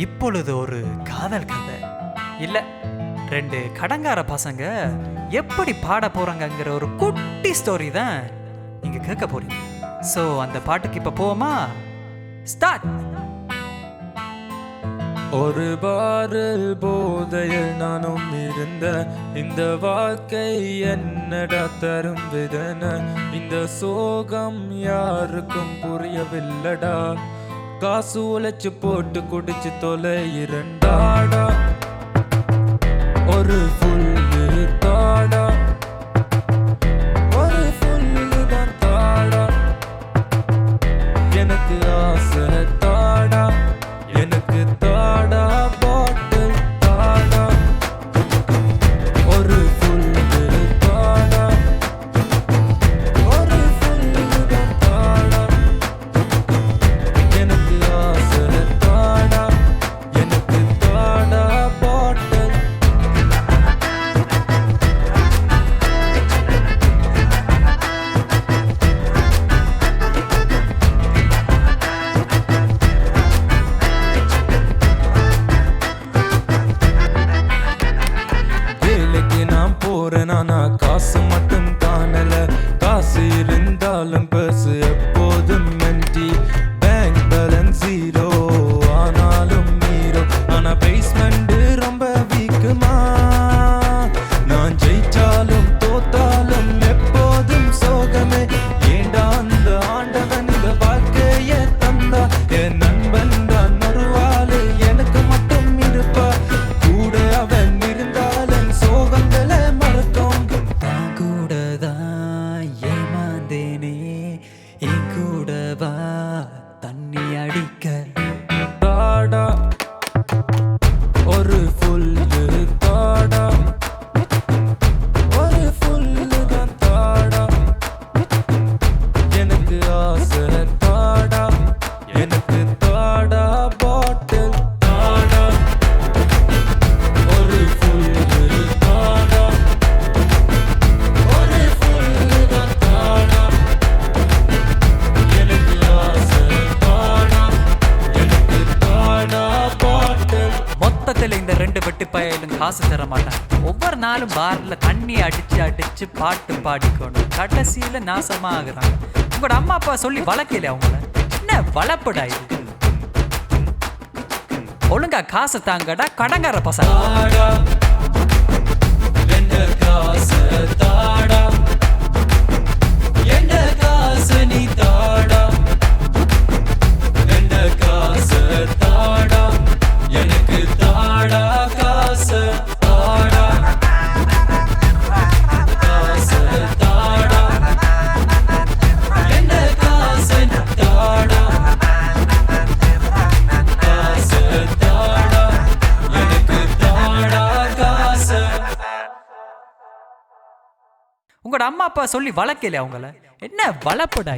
இப்பொழுது ஒரு காதல் கதை இல்ல, 2 கடங்கார பசங்க எப்படி பாட போறாங்கங்கிற ஒரு குட்டி ஸ்டோரி தான் நீங்க கேட்க போறீங்க. சோ அந்த பாட்டுக்கு இப்ப போவோமா? ஸ்டார்ட். ஒரு பாரில் போதையில் நானும் இருந்த இந்த வாழ்க்கை என்னடா தரும் விதன, இந்த சோகம் யாருக்கும் புரியவில்லடா. காசு உழைச்சு போட்டு குடிச்சு தொலை இரண்டாடா, ஒரு ஃபுல்லு தாடா, ஒரு ஃபுல்லு தான் தாடா. எனக்கு ஆசை தாடா, எனக்கு தாடா பாட்டில் தாடா, ஒரு ஃபுல்லு தாடா, ஒரு ஃபுல்லு தான் தாடா. எனக்கு ஆசை தாடா, எனக்கு தாடா பாட்டில். வேலைக்கு நான் போறேன், ஆனா காசு மட்டும் காணல. காசு இருந்தாலும் பர்ஸ் எப்போதும் எம்டி, பேங்க் பேலன்ஸ் ஜீரோ ஆனாலும் மீரோ. ஆனா பேஸ்மெண்ட் ரொம்ப வீக்குமா, நான் ஜெயிச்சாலும் தோத்தாலும் எப்போதும் சோகமே. ஏண்டா அந்த ஆண்டவன் இந்த வாழ்க்கைய தந்தா, என் நண்பன் தான் ஒருவாளு எனக்கு மட்டும் இருப்பா. கூட அவன் இருந்தாலும் சோகங்களை மறக்கும். நான் கூடதான் ஏமாந்தேனே, என் கூடவா தண்ணி அடிக்க. தாடா, ஒரு ஃபுல்லு தாடா, ஒரு ஃபுல்லு தான் தாடா. எனக்கு ஆசை தாடா, எனக்கு தாடா பாட்டில் தாடா, ஒரு ஃபுல்லு தாடா, ஒரு ஃபுல்லு தான் தாடா. எனக்கு ஆசை தாடா, எனக்கு தாடா பாட்டில். மொத்தத்தில் இந்த 2 வெட்டு பயலும் காசு தர மாட்டாங்க. ஒவ்வொரு நாளும் பார்ல தண்ணி அடிச்சு அடிச்சு பாட்டு பாடிக்கொண்டு கடைசியில நாசமா ஆகுறாங்க. உங்களோட அம்மா அப்பா சொல்லி வளர்க்கல அவங்கள. என்ன வளர்ப்புடா இது? ஒழுங்கா காசு தாங்கடா கடங்கார பசங்க. தாடா, என்ன காசு தாடா, என்ன காசு நீ தாடா, என்ன காசு தாடா, எனக்கு தாடா காசு தாடா, காசு தாடா, என்ன காசு தாடா, காசு தாடா, எனக்கு தாடா காசு. உங்களோட அம்மா அப்பா சொல்லி வளர்க்கல அவங்கள. என்ன வளர்ப்புடா?